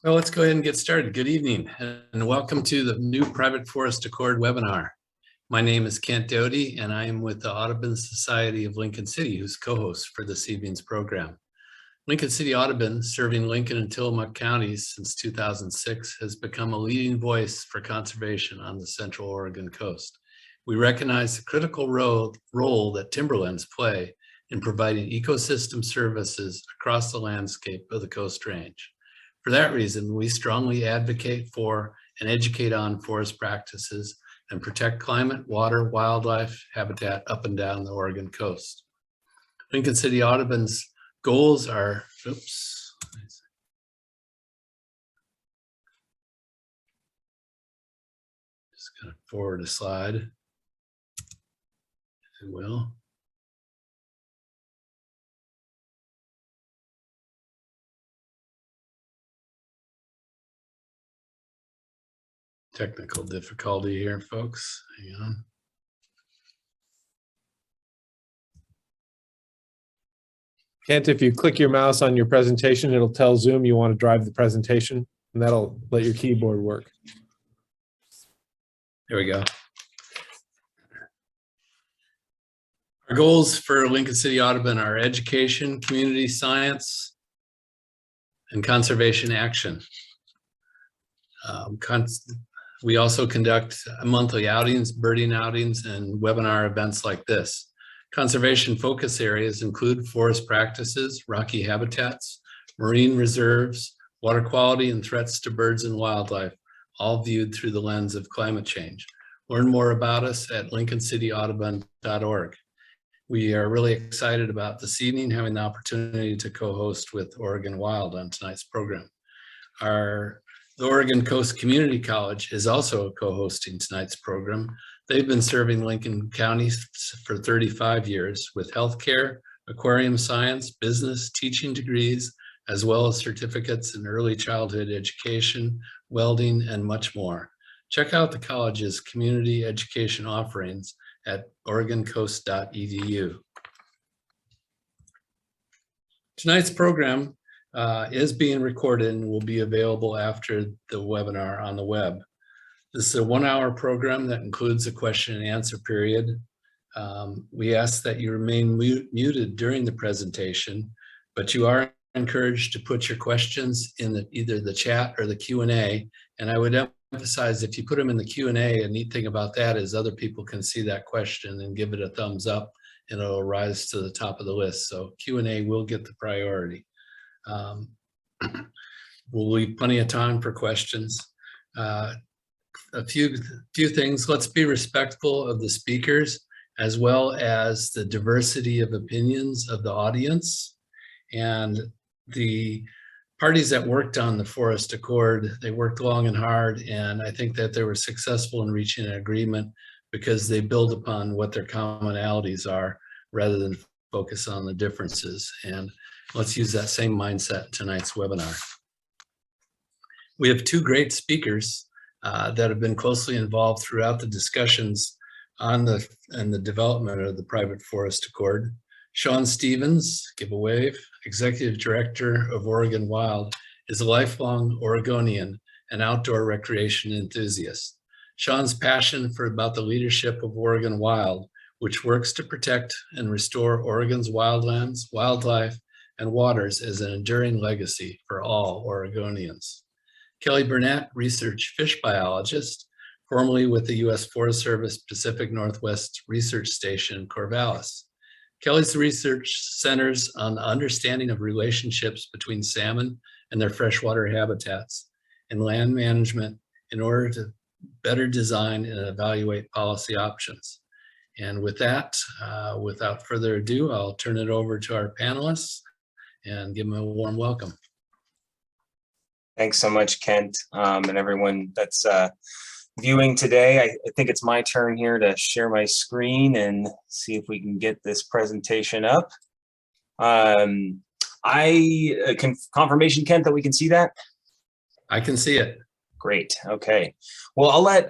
Well, let's go ahead and get started. Good evening and welcome to the new Private Forest Accord webinar. My name is Kent Doty and I am with the Audubon Society of Lincoln City, who's co-host for this evening's program. Lincoln City Audubon, serving Lincoln and Tillamook counties since 2006, has become a leading voice for conservation on the Central Oregon coast. We recognize the critical role that timberlands play in providing ecosystem services across the landscape of the Coast Range. For that reason, we strongly advocate for and educate on forest practices and protect climate, water, wildlife, habitat up and down the Oregon coast. Lincoln City Audubon's goals are, just gonna forward a slide, if you will. Technical difficulty here, folks. Hang on. Kent, if you click your mouse on your presentation, it'll tell Zoom you want to drive the presentation, and that'll let your keyboard work. There we go. Our goals for Lincoln City Audubon are education, community science, and conservation action. We also conduct monthly outings, birding outings, and webinar events like this. Conservation focus areas include forest practices, rocky habitats, marine reserves, water quality, and threats to birds and wildlife, all viewed through the lens of climate change. Learn more about us at lincolncityaudubon.org. We are really excited about this evening having the opportunity to co-host with Oregon Wild on tonight's program. The Oregon Coast Community College is also co-hosting tonight's program. They've been serving Lincoln County for 35 years with healthcare, aquarium science, business, teaching degrees, as well as certificates in early childhood education, welding, and much more. Check out the college's community education offerings at oregoncoast.edu. Tonight's program is being recorded and will be available after the webinar on the web. This is a 1-hour program that includes a question and answer period. We ask that you remain muted during the presentation, but you are encouraged to put your questions in either the chat or the Q&A. And I would emphasize, if you put them in the Q&A, a neat thing about that is other people can see that question and give it a thumbs up and it'll rise to the top of the list. So Q&A will get the priority. We'll leave plenty of time for questions. A few things. Let's be respectful of the speakers as well as the diversity of opinions of the audience. And the parties that worked on the Forest Accord, they worked long and hard, and I think that they were successful in reaching an agreement because they build upon what their commonalities are rather than focus on the differences. And let's use that same mindset in tonight's webinar. We have two great speakers that have been closely involved throughout the discussions on the development of the Private Forest Accord. Sean Stevens, give a wave, Executive Director of Oregon Wild, is a lifelong Oregonian and outdoor recreation enthusiast. Sean's passion about the leadership of Oregon Wild, which works to protect and restore Oregon's wildlands, wildlife, and waters, is an enduring legacy for all Oregonians. Kelly Burnett, research fish biologist, formerly with the U.S. Forest Service Pacific Northwest Research Station in Corvallis. Kelly's research centers on the understanding of relationships between salmon and their freshwater habitats and land management in order to better design and evaluate policy options. And with that, without further ado, I'll turn it over to our panelists and give them a warm welcome. Thanks so much, Kent, and everyone that's viewing today. I think it's my turn here to share my screen and see if we can get this presentation up. Confirmation, Kent, that we can see that? I can see it. Great. Okay. Well, I'll let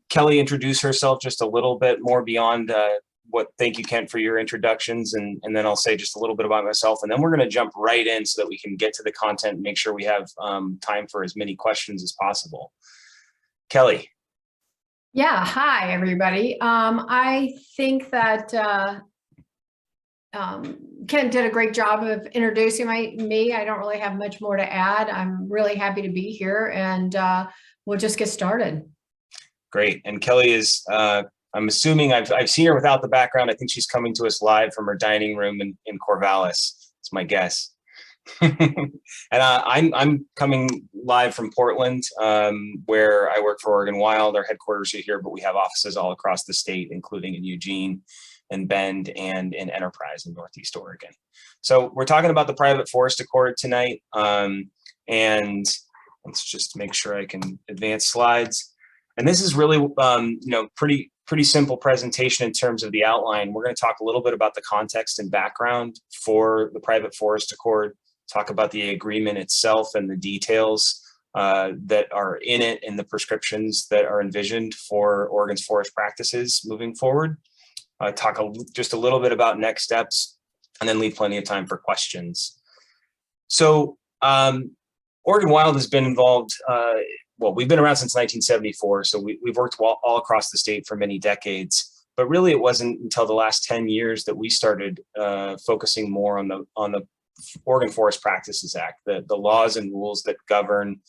Kelly introduce herself just a little bit more beyond thank you, Kent, for your introductions, and then I'll say just a little bit about myself, and then we're going to jump right in so that we can get to the content and make sure we have time for as many questions as possible. Kelly. Yeah, hi, everybody. I think that Ken did a great job of introducing me. I don't really have much more to add. I'm really happy to be here, and we'll just get started. Great. And Kelly is, I'm assuming I've seen her without the background. I think she's coming to us live from her dining room in Corvallis. That's my guess. And I'm coming live from Portland, where I work for Oregon Wild. Our headquarters are here, but we have offices all across the state, including in Eugene and Bend and in Enterprise in Northeast Oregon. So we're talking about the private forest accord tonight. And let's just make sure I can advance slides. And this is really, pretty simple presentation in terms of the outline. We're going to talk a little bit about the context and background for the private forest accord, talk about the agreement itself and the details that are in it and the prescriptions that are envisioned for Oregon's forest practices moving forward. Talk just a little bit about next steps, and then leave plenty of time for questions. So Oregon Wild has been involved, we've been around since 1974, so we've worked all across the state for many decades, but really it wasn't until the last 10 years that we started focusing more on the Oregon Forest Practices Act, the laws and rules that govern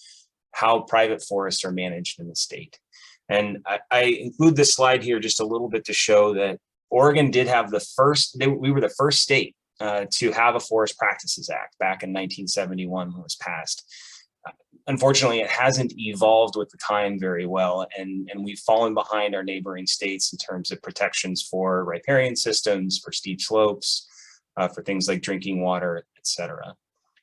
how private forests are managed in the state. And I include this slide here just a little bit to show that Oregon did have we were the first state to have a Forest Practices Act back in 1971 when it was passed. Unfortunately, it hasn't evolved with the time very well, and we've fallen behind our neighboring states in terms of protections for riparian systems, for steep slopes, for things like drinking water, etc.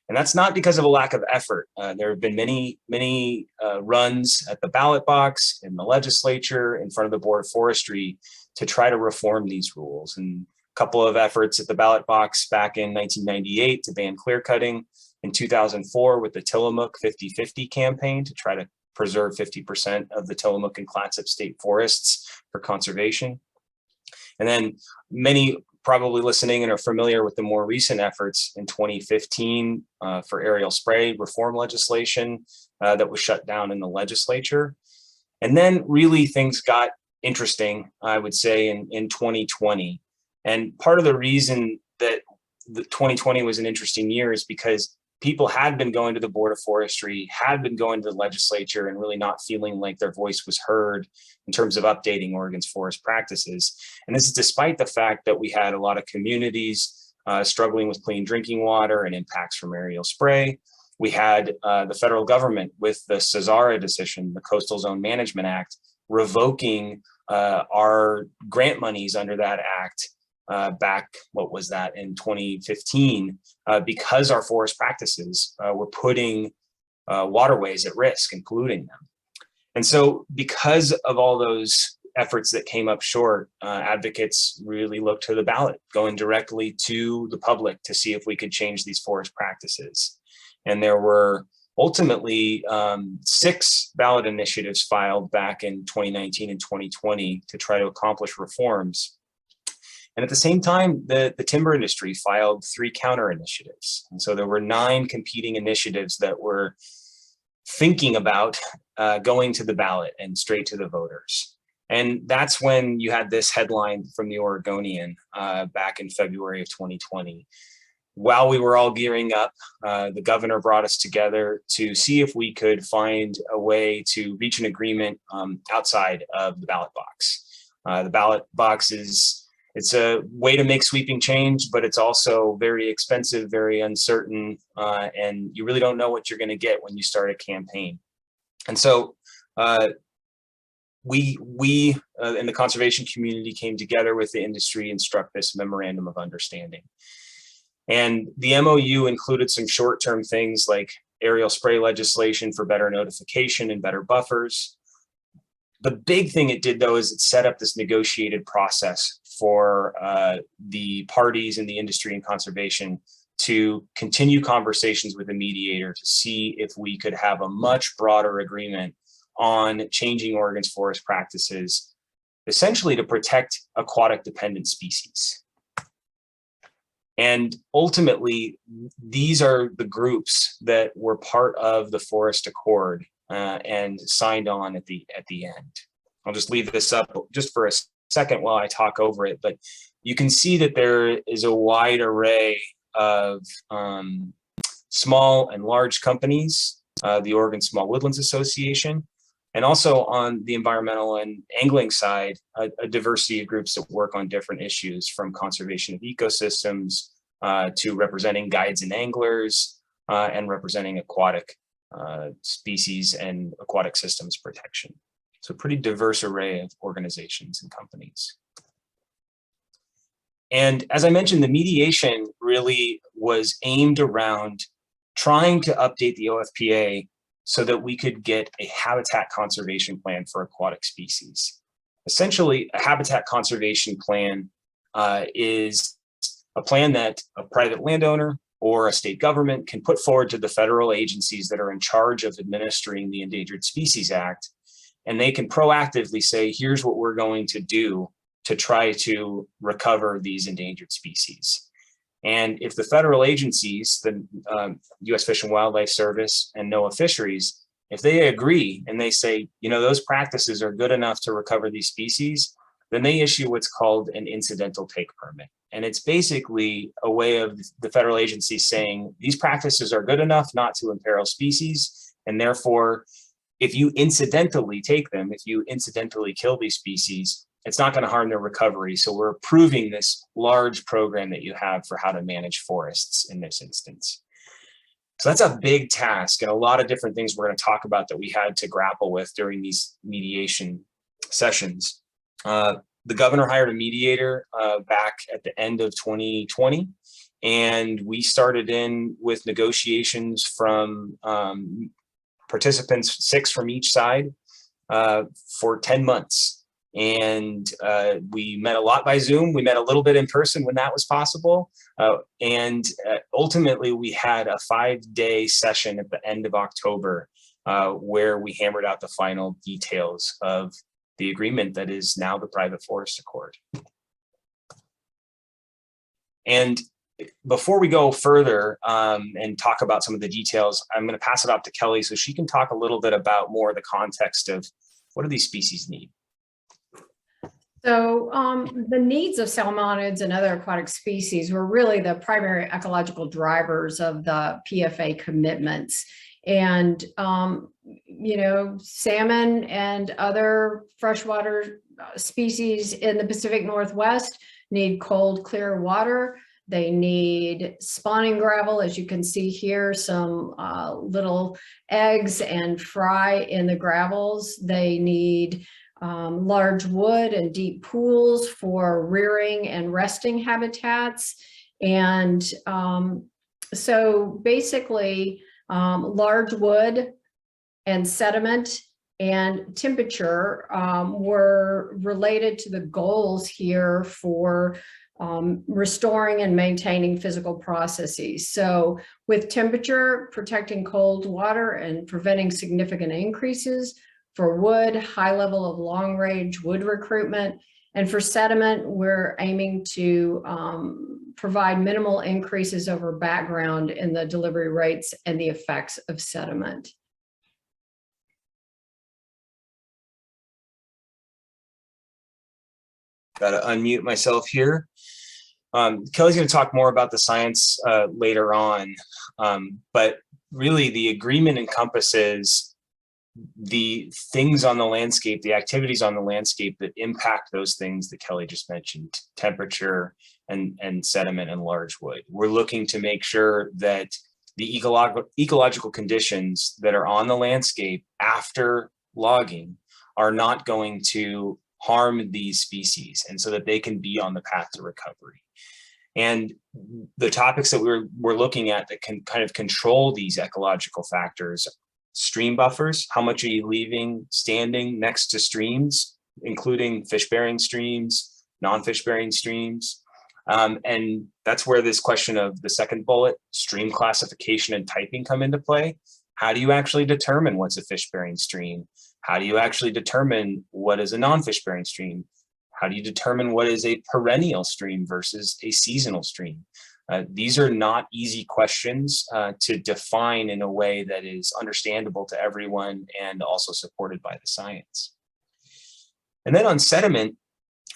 And that's not because of a lack of effort. There have been many runs at the ballot box, in the legislature, in front of the Board of Forestry to try to reform these rules. And a couple of efforts at the ballot box back in 1998 to ban clear cutting, in 2004 with the Tillamook 50-50 campaign to try to preserve 50% of the Tillamook and Clatsop state forests for conservation. And then many probably listening and are familiar with the more recent efforts in 2015 for aerial spray reform legislation that was shut down in the legislature. And then really things got interesting, I would say, in 2020. And part of the reason that the 2020 was an interesting year is because people had been going to the Board of Forestry, had been going to the legislature and really not feeling like their voice was heard in terms of updating Oregon's forest practices. And this is despite the fact that we had a lot of communities struggling with clean drinking water and impacts from aerial spray. We had the federal government with the Cesara decision, the Coastal Zone Management Act, revoking our grant monies under that act back, in 2015, because our forest practices were putting waterways at risk and polluting them. And so because of all those efforts that came up short, advocates really looked to the ballot, going directly to the public to see if we could change these forest practices. And there were ultimately 6 ballot initiatives filed back in 2019 and 2020 to try to accomplish reforms. And at the same time, the timber industry filed 3 counter initiatives. And so there were 9 competing initiatives that were thinking about going to the ballot and straight to the voters. And that's when you had this headline from the Oregonian back in February of 2020. While we were all gearing up, the governor brought us together to see if we could find a way to reach an agreement outside of the ballot box. The ballot box it's a way to make sweeping change, but it's also very expensive, very uncertain, and you really don't know what you're going to get when you start a campaign. And so we in the conservation community came together with the industry and struck this memorandum of understanding. And the MOU included some short-term things like aerial spray legislation for better notification and better buffers. The big thing it did, though, is it set up this negotiated process for the parties in the industry and conservation to continue conversations with the mediator to see if we could have a much broader agreement on changing Oregon's forest practices essentially to protect aquatic dependent species. And ultimately, these are the groups that were part of the Forest Accord and signed on at the end. I'll just leave this up just for a second while I talk over it, but you can see that there is a wide array of small and large companies, the Oregon Small Woodlands Association, and also on the environmental and angling side, a diversity of groups that work on different issues, from conservation of ecosystems to representing guides and anglers and representing aquatic species and aquatic systems protection. So pretty diverse array of organizations and companies. And as I mentioned, the mediation really was aimed around trying to update the OFPA so that we could get a habitat conservation plan for aquatic species. Essentially, a habitat conservation plan is a plan that a private landowner or a state government can put forward to the federal agencies that are in charge of administering the Endangered Species Act. And they can proactively say, here's what we're going to do to try to recover these endangered species. And if the federal agencies, the U.S. Fish and Wildlife Service and NOAA Fisheries, if they agree and they say, you know, those practices are good enough to recover these species, then they issue what's called an incidental take permit. And it's basically a way of the federal agency saying these practices are good enough not to imperil species, and therefore, if you incidentally take them, if you incidentally kill these species, it's not going to harm their recovery. So we're approving this large program that you have for how to manage forests in this instance. So that's a big task, and a lot of different things we're going to talk about that we had to grapple with during these mediation sessions. The governor hired a mediator back at the end of 2020, and we started in with negotiations from participants, 6 from each side, for 10 months. And we met a lot by Zoom. We met a little bit in person when that was possible. And ultimately, we had a 5-day session at the end of October where we hammered out the final details of the agreement that is now the Private Forest Accord. And before we go further and talk about some of the details, I'm going to pass it off to Kelly so she can talk a little bit about more the context of what do these species need. So the needs of salmonids and other aquatic species were really the primary ecological drivers of the PFA commitments. And, you know, salmon and other freshwater species in the Pacific Northwest need cold, clear water. They need spawning gravel, as you can see here, some little eggs and fry in the gravels. They need large wood and deep pools for rearing and resting habitats. And so basically, large wood and sediment and temperature were related to the goals here for restoring and maintaining physical processes. So with temperature, protecting cold water and preventing significant increases. For wood, high level of long range wood recruitment. And for sediment, we're aiming to provide minimal increases over background in the delivery rates and the effects of sediment. Got to unmute myself here. Kelly's going to talk more about the science later on, but really the agreement encompasses the things on the landscape, the activities on the landscape that impact those things that Kelly just mentioned, temperature and sediment and large wood. We're looking to make sure that the ecological conditions that are on the landscape after logging are not going to harm these species, and so that they can be on the path to recovery. And the topics that we're looking at that can kind of control these ecological factors: stream buffers, how much are you leaving standing next to streams, including fish-bearing streams, non-fish-bearing streams. And that's where this question of the second bullet, stream classification and typing, come into play. How do you actually determine what's a fish-bearing stream? How do you actually determine what is a non-fish bearing stream? How do you determine what is a perennial stream versus a seasonal stream? These are not easy questions to define in a way that is understandable to everyone and also supported by the science. And then on sediment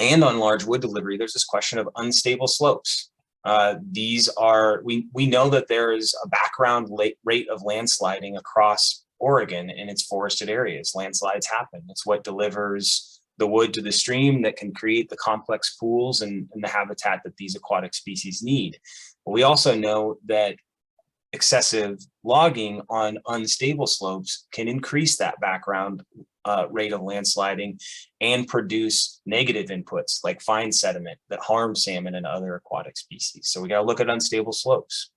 and on large wood delivery, there's this question of unstable slopes. These are, we know that there is a background rate of landsliding across Oregon in its forested areas. Landslides happen. It's what delivers the wood to the stream that can create the complex pools and the habitat that these aquatic species need. But we also know that excessive logging on unstable slopes can increase that background rate of landsliding and produce negative inputs like fine sediment that harm salmon and other aquatic species. So we got to look at unstable slopes.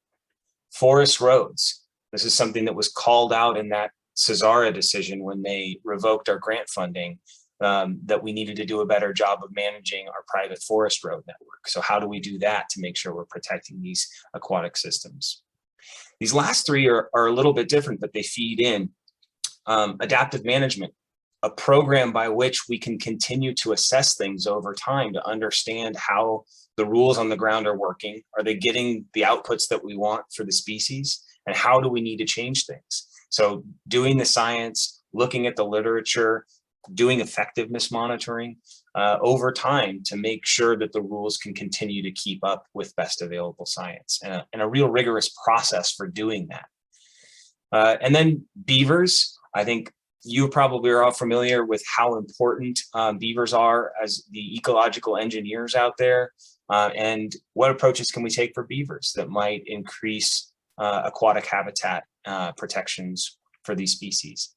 Forest roads. This is something that was called out in that Cesara decision when they revoked our grant funding, that we needed to do a better job of managing our private forest road network. So how do we do that to make sure we're protecting these aquatic systems? These last three are a little bit different, but they feed in. Adaptive management, a program by which we can continue to assess things over time to understand how the rules on the ground are working. Are they getting the outputs that we want for the species? And how do we need to change things? So doing the science, looking at the literature, doing effectiveness monitoring over time to make sure that the rules can continue to keep up with best available science, and a real rigorous process for doing that. And then beavers, I think you probably are all familiar with how important beavers are as the ecological engineers out there, and what approaches can we take for beavers that might increase aquatic habitat protections for these species.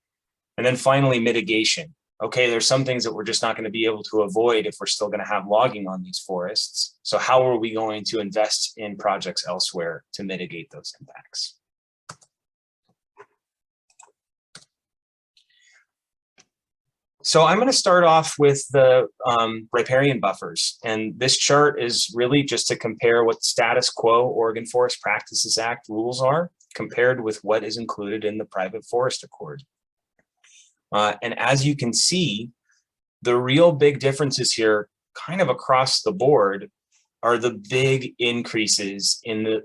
And then finally, mitigation. Okay, there's some things that we're just not going to be able to avoid if we're still going to have logging on these forests. So how are we going to invest in projects elsewhere to mitigate those impacts? So I'm going to start off with the riparian buffers. And this chart is really just to compare what status quo Oregon Forest Practices Act rules are compared with what is included in the Private Forest Accord. And as you can see, the real big differences here kind of across the board are the big increases in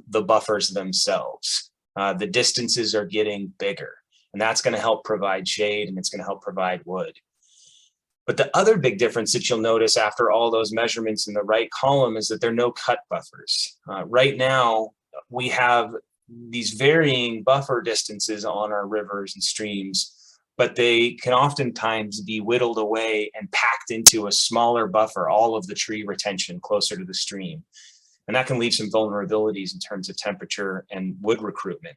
the buffers themselves. The distances are getting bigger, and that's going to help provide shade, and it's going to help provide wood. But the other big difference that you'll notice after all those measurements in the right column is that there are no cut buffers. Right now, we have these varying buffer distances on our rivers and streams, but they can oftentimes be whittled away and packed into a smaller buffer, all of the tree retention closer to the stream. And that can leave some vulnerabilities in terms of temperature and wood recruitment.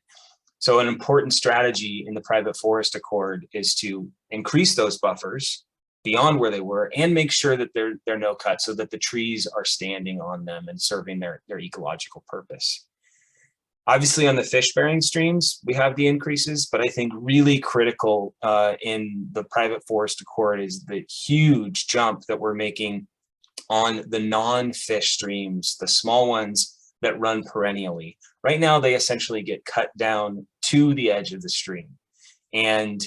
So an important strategy in the Private Forest Accord is to increase those buffers beyond where they were and make sure that they're no cut so that the trees are standing on them and serving their ecological purpose. Obviously, on the fish-bearing streams, we have the increases, but I think really critical in the Private Forest Accord is the huge jump that we're making on the non-fish streams, the small ones that run perennially. Right now, they essentially get cut down to the edge of the stream. And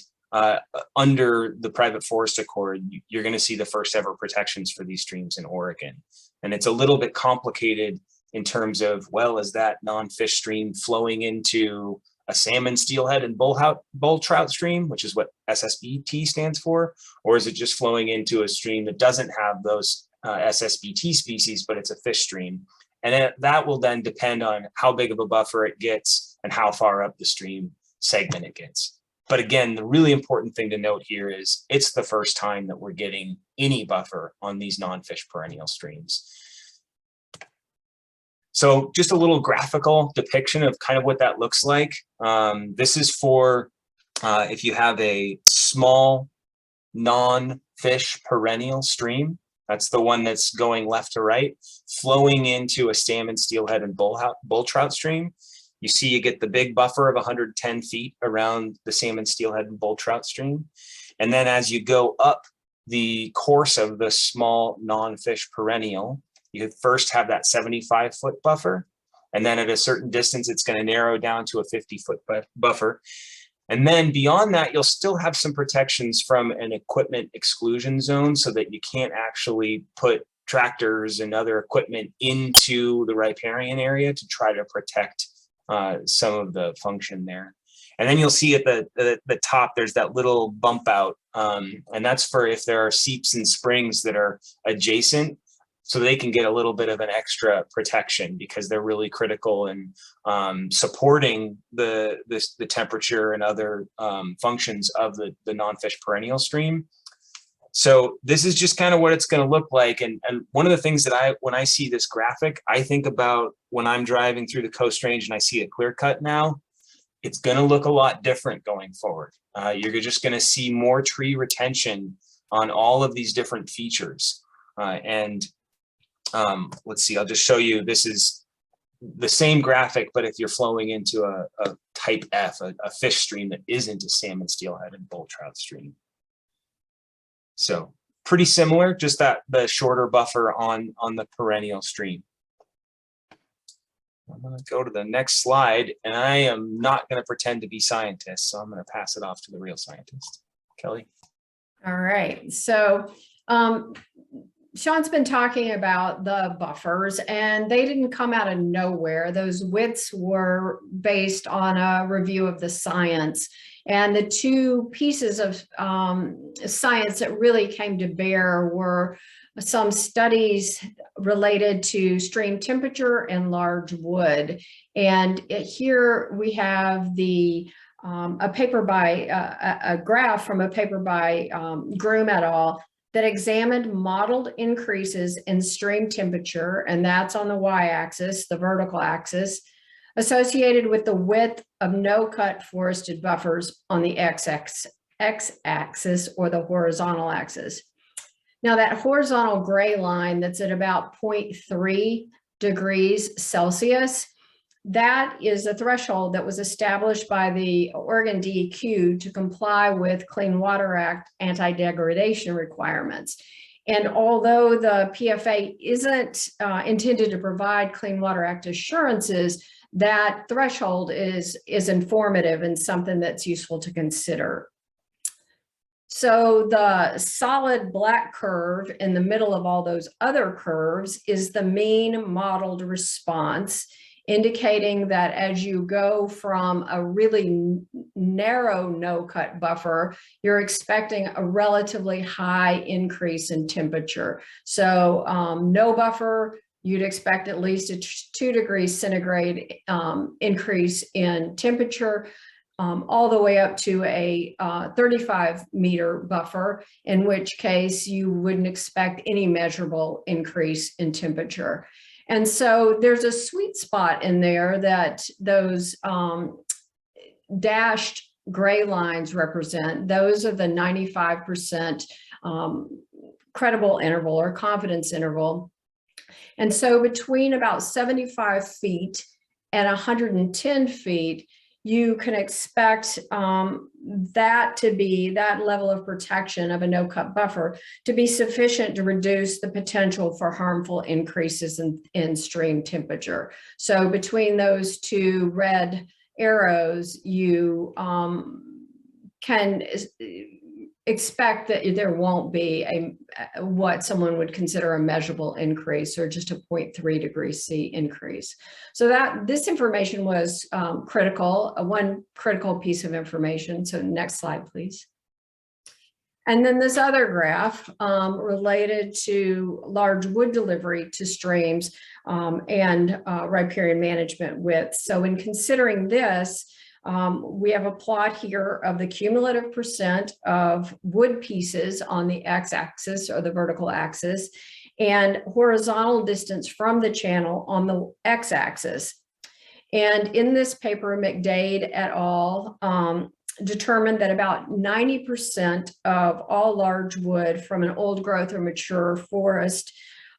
under the Private Forest Accord, you're going to see the first ever protections for these streams in Oregon. And it's a little bit complicated in terms of, well, is that non-fish stream flowing into a salmon, steelhead, and bull trout stream, which is what SSBT stands for, or is it just flowing into a stream that doesn't have those SSBT species, but it's a fish stream? And that will then depend on how big of a buffer it gets and how far up the stream segment it gets. But again, the really important thing to note here is it's the first time that we're getting any buffer on these non-fish perennial streams. So just a little graphical depiction of kind of what that looks like. This is for if you have a small non-fish perennial stream. That's the one that's going left to right, flowing into a salmon, steelhead, and bull trout stream. You see you get the big buffer of 110 feet around the salmon, steelhead, and bull trout stream. And then as you go up the course of the small non-fish perennial, you first have that 75-foot buffer. And then at a certain distance, it's going to narrow down to a 50-foot buffer. And then beyond that, you'll still have some protections from an equipment exclusion zone so that you can't actually put tractors and other equipment into the riparian area to try to protect some of the function there. And then you'll see at the top, there's that little bump out, and that's for if there are seeps and springs that are adjacent, so they can get a little bit of an extra protection because they're really critical in supporting the temperature and other functions of the nonfish perennial stream. So this is just kind of what it's going to look like. And one of the things that when I see this graphic, I think about when I'm driving through the Coast Range and I see a clear cut now, it's going to look a lot different going forward. You're just going to see more tree retention on all of these different features. Let's see, I'll just show you, this is the same graphic, but if you're flowing into a type F, a fish stream that isn't a salmon, steelhead, and bull trout stream. So pretty similar, just that the shorter buffer on the perennial stream. I'm going to go to the next slide, and I am not going to pretend to be scientist, so I'm going to pass it off to the real scientist. Kelly? All right, so Sean's been talking about the buffers, and they didn't come out of nowhere. Those widths were based on a review of the science. And the two pieces of science that really came to bear were some studies related to stream temperature and large wood. And here we have a paper by a graph from a paper by Groom et al. That examined modeled increases in stream temperature, and that's on the y-axis, the vertical axis, associated with the width of no-cut forested buffers on the x-axis or the horizontal axis. Now that horizontal gray line that's at about 0.3 degrees Celsius, that is a threshold that was established by the Oregon DEQ to comply with Clean Water Act anti-degradation requirements. And although the PFA isn't intended to provide Clean Water Act assurances, that threshold is informative and something that's useful to consider. So the solid black curve in the middle of all those other curves is the mean modeled response, indicating that as you go from a really narrow no-cut buffer, you're expecting a relatively high increase in temperature. So no buffer, you'd expect at least a 2 degrees centigrade increase in temperature, all the way up to a 35-meter buffer, in which case you wouldn't expect any measurable increase in temperature. And so there's a sweet spot in there that those dashed gray lines represent. Those are the 95% credible interval or confidence interval. And so between about 75 feet and 110 feet, you can expect that level of protection of a no-cut buffer to be sufficient to reduce the potential for harmful increases in stream temperature. So between those two red arrows, you can expect that there won't be what someone would consider a measurable increase, or just a 0.3 degrees C increase. So that this information was critical, one critical piece of information. So next slide, please. And then this other graph related to large wood delivery to streams and riparian management width. So in considering this, we have a plot here of the cumulative percent of wood pieces on the x-axis or the vertical axis, and horizontal distance from the channel on the x-axis. And in this paper, McDade et al. Determined that about 90% of all large wood from an old growth or mature forest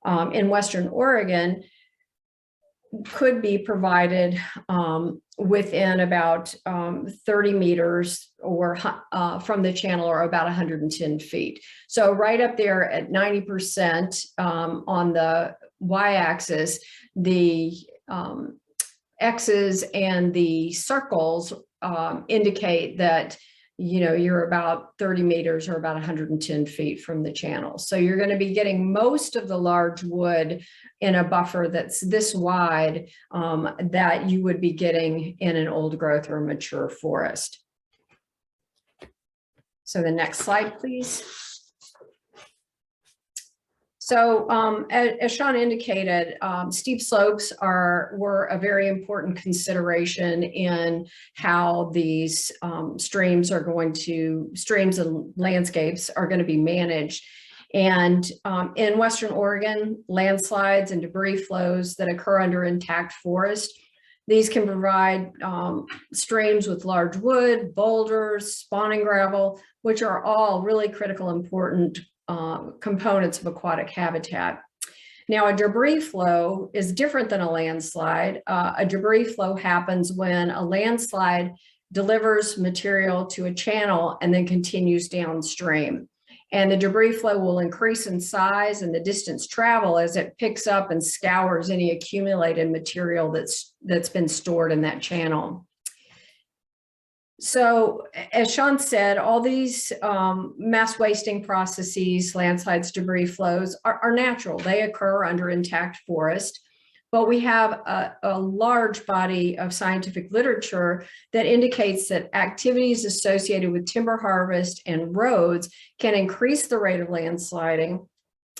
in Western Oregon could be provided within about 30 meters or from the channel, or about 110 feet. So right up there at 90% on the y-axis, the X's and the circles indicate that, you know, you're about 30 meters or about 110 feet from the channel. So you're going to be getting most of the large wood in a buffer that's this wide that you would be getting in an old growth or mature forest. So the next slide, please. So as Sean indicated, steep slopes were a very important consideration in how these streams and landscapes are going to be managed. And in Western Oregon, landslides and debris flows that occur under intact forest, these can provide streams with large wood, boulders, spawning gravel, which are all really critical, important components of aquatic habitat. Now, a debris flow is different than a landslide. A debris flow happens when a landslide delivers material to a channel and then continues downstream. And the debris flow will increase in size and the distance travel as it picks up and scours any accumulated material that's been stored in that channel. So as Sean said, all these mass wasting processes, landslides, debris flows are natural. They occur under intact forest, but we have a large body of scientific literature that indicates that activities associated with timber harvest and roads can increase the rate of landsliding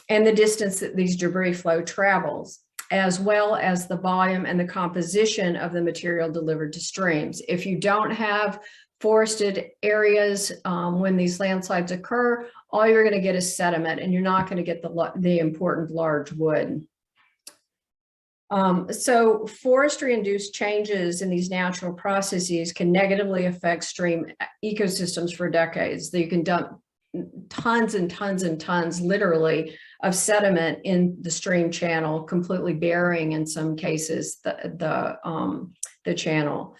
and the distance that these debris flow travels, as well as the volume and the composition of the material delivered to streams. If you don't have forested areas when these landslides occur, all you're going to get is sediment, and you're not going to get the important large wood. So forestry-induced changes in these natural processes can negatively affect stream ecosystems for decades. You can dump tons and tons and tons, literally, of sediment in the stream channel, completely burying, in some cases, the channel.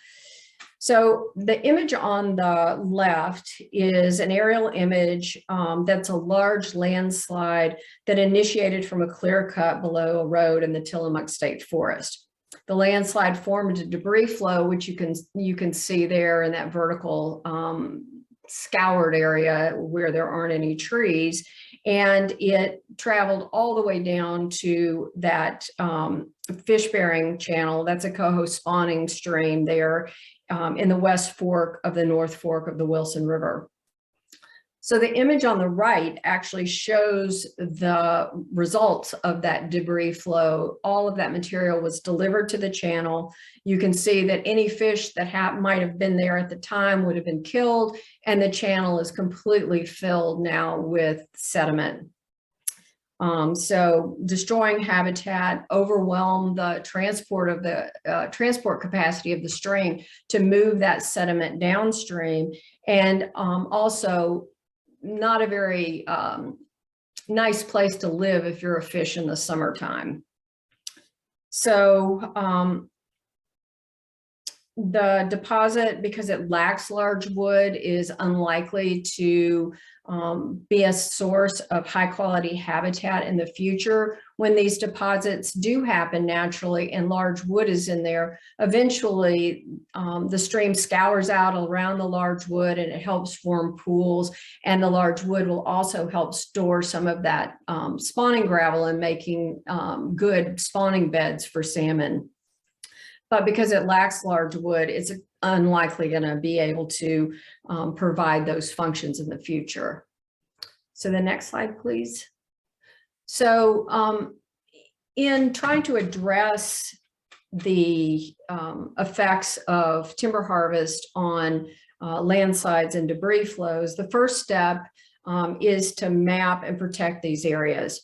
So the image on the left is an aerial image that's a large landslide that initiated from a clear cut below a road in the Tillamook State Forest. The landslide formed a debris flow, which you can see there in that vertical scoured area where there aren't any trees, and it traveled all the way down to that fish-bearing channel. That's a coho spawning stream there in the West Fork of the North Fork of the Wilson River. So the image on the right actually shows the results of that debris flow. All of that material was delivered to the channel. You can see that any fish that might have been there at the time would have been killed, and the channel is completely filled now with sediment. So destroying habitat overwhelmed the transport of the transport capacity of the stream to move that sediment downstream, and also not a very nice place to live if you're a fish in the summertime. So the deposit, because it lacks large wood, is unlikely to be a source of high quality habitat in the future. When these deposits do happen naturally and large wood is in there, eventually the stream scours out around the large wood and it helps form pools, and the large wood will also help store some of that spawning gravel and making good spawning beds for salmon. But because it lacks large wood, it's unlikely going to be able to provide those functions in the future. So the next slide, please. So in trying to address the effects of timber harvest on landslides and debris flows, the first step is to map and protect these areas.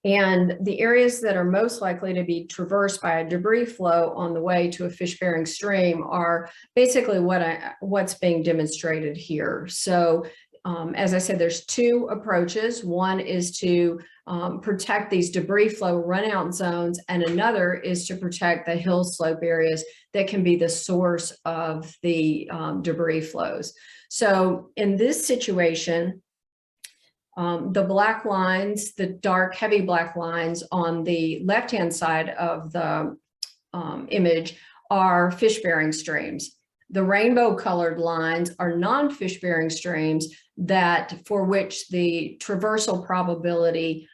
And the areas that are most likely to be traversed by a debris flow on the way to a fish-bearing stream are basically what's being demonstrated here. So as I said, there's two approaches. One is to protect these debris flow runout zones, and another is to protect the hill slope areas that can be the source of the debris flows. So in this situation, the black lines, the dark heavy black lines on the left-hand side of the image are fish-bearing streams. The rainbow colored lines are non-fish bearing streams for which the traversal probability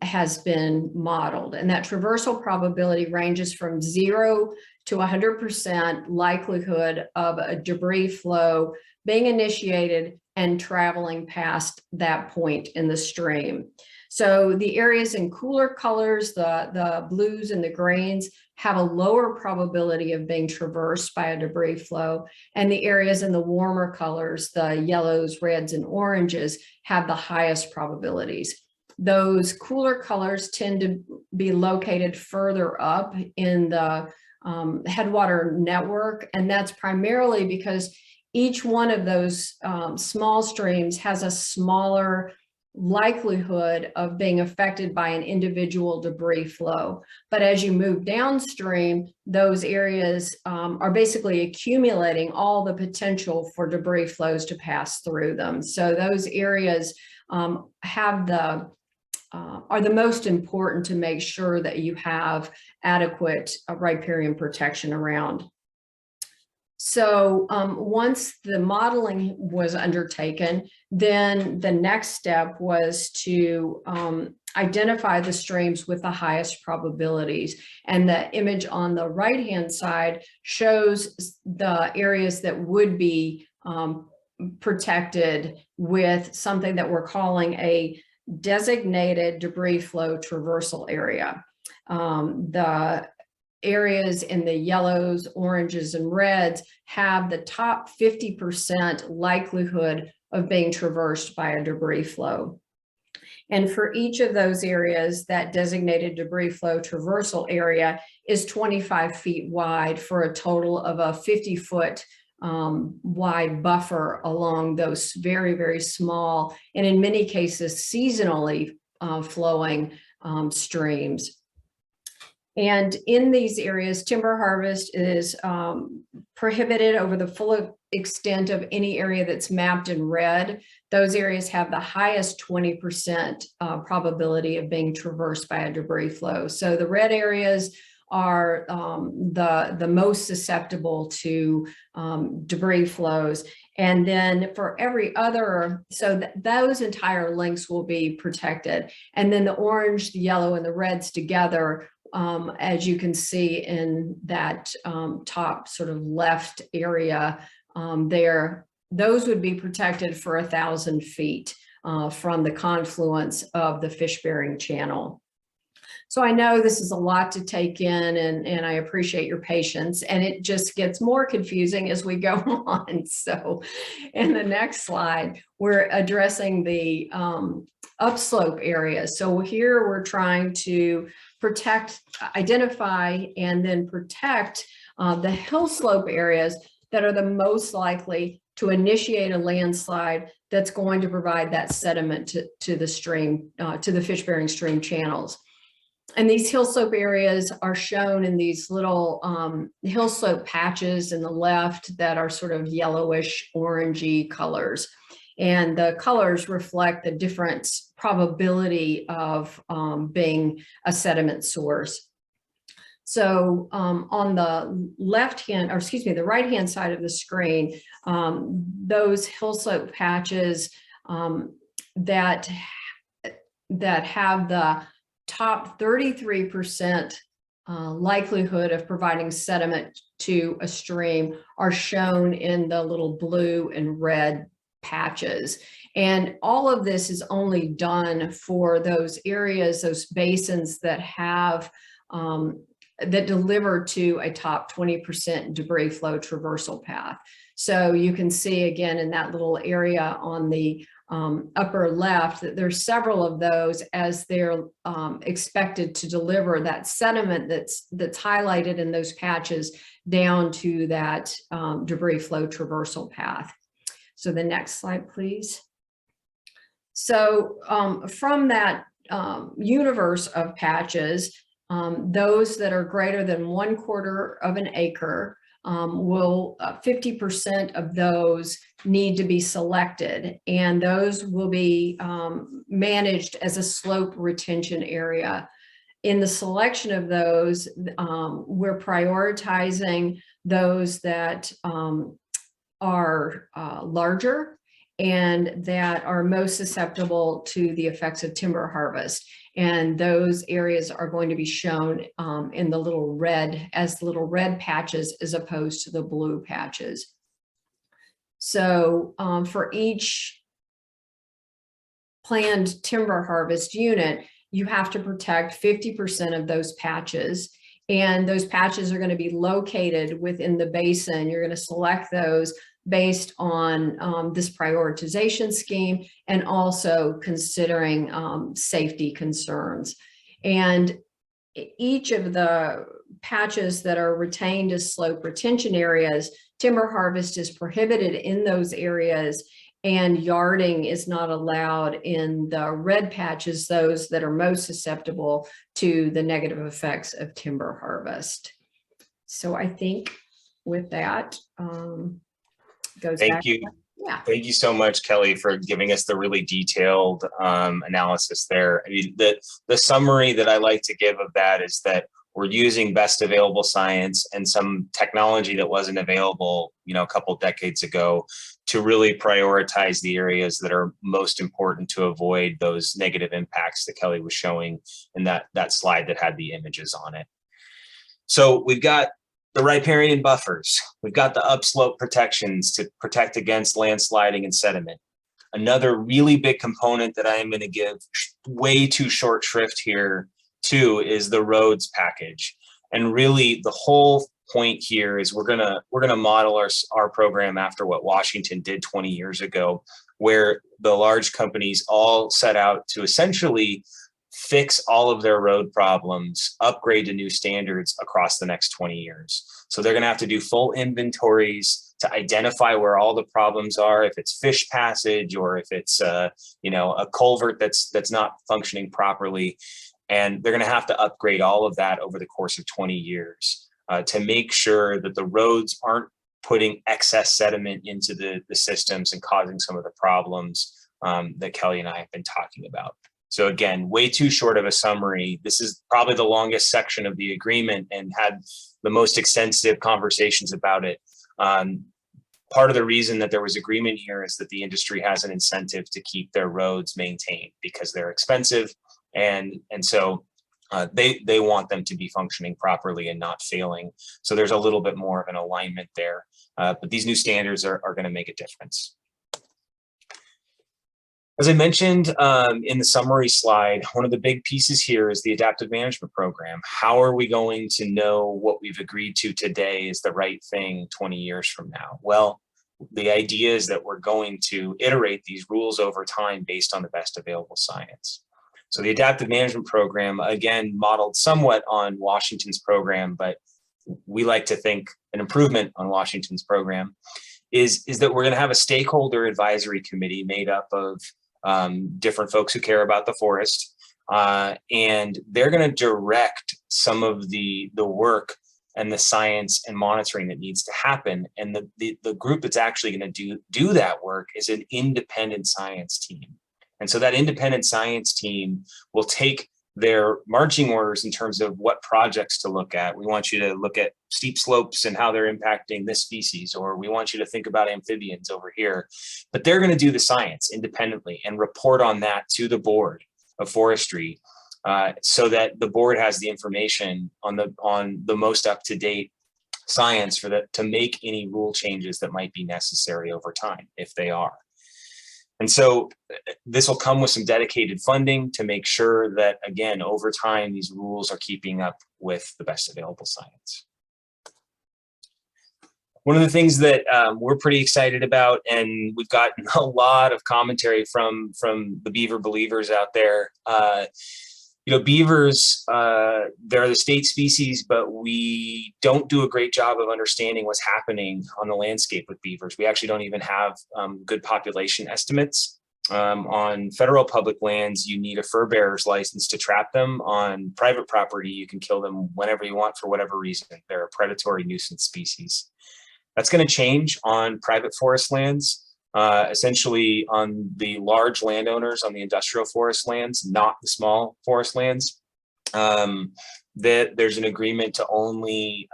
has been modeled. And that traversal probability ranges from 0 to 100% likelihood of a debris flow being initiated and traveling past that point in the stream. So the areas in cooler colors, the blues and the greens, have a lower probability of being traversed by a debris flow. And the areas in the warmer colors, the yellows, reds, and oranges, have the highest probabilities. Those cooler colors tend to be located further up in the headwater network. And that's primarily because each one of those small streams has a smaller likelihood of being affected by an individual debris flow. But as you move downstream, those areas are basically accumulating all the potential for debris flows to pass through them. So those areas are the most important to make sure that you have adequate riparian protection around. So once the modeling was undertaken, then the next step was to identify the streams with the highest probabilities. And the image on the right-hand side shows the areas that would be protected with something that we're calling a designated debris flow traversal area. The areas in the yellows, oranges, and reds have the top 50% likelihood of being traversed by a debris flow. And for each of those areas, that designated debris flow traversal area is 25 feet wide for a total of a 50-foot wide buffer along those very, very small, and in many cases, seasonally flowing streams. And in these areas, timber harvest is prohibited over the full extent of any area that's mapped in red. Those areas have the highest 20% probability of being traversed by a debris flow. So the red areas are the most susceptible to debris flows. And then for every other, so those entire lengths will be protected. And then the orange, the yellow, and the reds together, as you can see in that top sort of left area there, those would be protected for 1,000 feet from the confluence of the fish-bearing channel. So I know this is a lot to take in, and I appreciate your patience, and it just gets more confusing as we go on. So in the next slide, we're addressing the upslope areas. So here we're trying to protect, identify, and then protect the hill slope areas that are the most likely to initiate a landslide that's going to provide that sediment to the stream, to the fish-bearing stream channels. And these hill slope areas are shown in these little hill slope patches in the left that are sort of yellowish, orangey colors. And the colors reflect the different probability of being a sediment source. So on the left-hand, or excuse me, the right-hand side of the screen, those hill slope patches that have the top 33% likelihood of providing sediment to a stream are shown in the little blue and red patches. And all of this is only done for those areas, those basins that have, that deliver to a top 20% debris flow traversal path. So you can see again in that little area on the upper left that there's several of those as they're expected to deliver that sediment that's highlighted in those patches down to that debris flow traversal path. So the next slide, please. So from that universe of patches, those that are greater than 1/4 of an acre, 50% of those need to be selected, and those will be managed as a slope retention area. in the selection of those, we're prioritizing those that are larger and that are most susceptible to the effects of timber harvest. And those areas are going to be shown in the little red, as little red patches as opposed to the blue patches. So for each planned timber harvest unit, you have to protect 50% of those patches. And those patches are going to be located within the basin. You're going to select those based on this prioritization scheme and also considering safety concerns. And each of the patches that are retained as slope retention areas, timber harvest is prohibited in those areas, and yarding is not allowed in the red patches, those that are most susceptible to the negative effects of timber harvest. So I think with that, goes Thank back. you. Yeah. Thank you so much, Kelly, for giving us the really detailed analysis there. I mean, the summary that I like to give of that is that we're using best available science and some technology that wasn't available, a couple decades ago, to really prioritize the areas that are most important to avoid those negative impacts that Kelly was showing in that slide that had the images on it. So we've got the riparian buffers. We've got the upslope protections to protect against landsliding and sediment. Another really big component that I am going to give way too short shrift here too is the roads package. And really the whole point here is we're gonna model our program after what Washington did 20 years ago, where the large companies all set out to essentially fix all of their road problems, upgrade to new standards across the next 20 years. So they're going to have to do full inventories to identify where all the problems are, if it's fish passage or if it's a culvert that's not functioning properly. And they're going to have to upgrade all of that over the course of 20 years to make sure that the roads aren't putting excess sediment into the systems and causing some of the problems that Kelly and I have been talking about. So again, way too short of a summary. This is probably the longest section of the agreement and had the most extensive conversations about it. Part of the reason that there was agreement here is that the industry has an incentive to keep their roads maintained because they're expensive. And so they want them to be functioning properly and not failing. So there's a little bit more of an alignment there. But these new standards are going to make a difference. As I mentioned in the summary slide, one of the big pieces here is the adaptive management program. How are we going to know what we've agreed to today is the right thing 20 years from now? Well, the idea is that we're going to iterate these rules over time based on the best available science. So the adaptive management program, again, modeled somewhat on Washington's program, but we like to think an improvement on Washington's program is that we're going to have a stakeholder advisory committee made up of different folks who care about the forest, and they're going to direct some of the work and the science and monitoring that needs to happen. And the group that's actually going to do that work is an independent science team. And so that independent science team will take their marching orders in terms of what projects to look at. We want you to look at steep slopes and how they're impacting this species, or we want you to think about amphibians over here. But they're going to do the science independently and report on that to the board of forestry so that the board has the information on the most up-to-date science to make any rule changes that might be necessary over time, if they are. And so this will come with some dedicated funding to make sure that, again, over time, these rules are keeping up with the best available science. One of the things that we're pretty excited about, and we've gotten a lot of commentary from the beaver believers out there. Beavers, they're the state species, but we don't do a great job of understanding what's happening on the landscape with beavers. We actually don't even have good population estimates. On federal public lands, you need a fur bearer's license to trap them. On private property, you can kill them whenever you want for whatever reason. They're a predatory nuisance species. That's going to change on private forest lands. Essentially on the large landowners on the industrial forest lands, not the small forest lands. that there's an agreement to only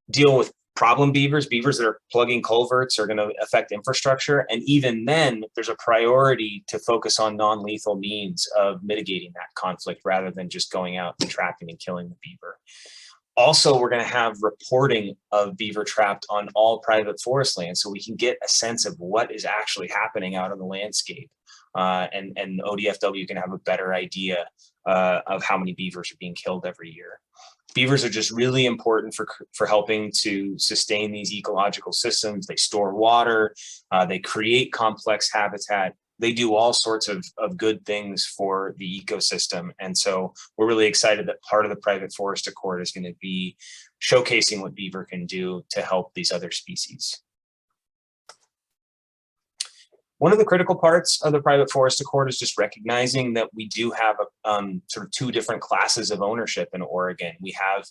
deal with problem beavers that are plugging culverts are going to affect infrastructure. And even then, there's a priority to focus on non-lethal means of mitigating that conflict rather than just going out and trapping and killing the beaver. Also, we're going to have reporting of beaver trapped on all private forest land so we can get a sense of what is actually happening out on the landscape. And ODFW can have a better idea of how many beavers are being killed every year. Beavers are just really important for helping to sustain these ecological systems. They store water, they create complex habitat. They do all sorts of good things for the ecosystem. And so we're really excited that part of the private forest accord is going to be showcasing what beaver can do to help these other species. One of the critical parts of the private forest accord is just recognizing that we do have sort of two different classes of ownership in Oregon. We have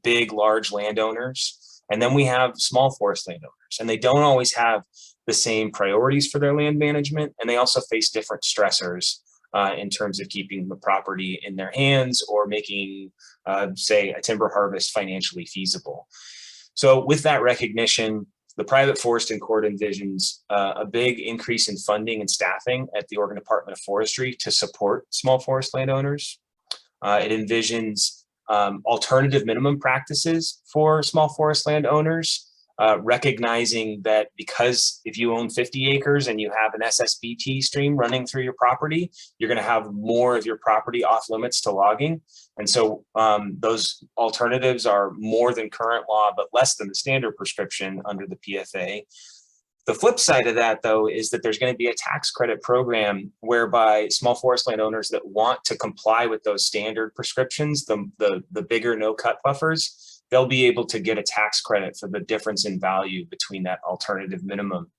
big, large landowners, and then we have small forest landowners, and they don't always have the same priorities for their land management, and they also face different stressors in terms of keeping the property in their hands or making, say, a timber harvest financially feasible. So with that recognition, the private forest accord envisions a big increase in funding and staffing at the Oregon Department of Forestry to support small forest landowners. It envisions alternative minimum practices for small forest landowners, recognizing that because if you own 50 acres and you have an SSBT stream running through your property, you're going to have more of your property off limits to logging. And so those alternatives are more than current law, but less than the standard prescription under the PFA. The flip side of that, though, is that there's going to be a tax credit program whereby small forest landowners that want to comply with those standard prescriptions, the bigger no-cut buffers, they'll be able to get a tax credit for the difference in value between that alternative minimum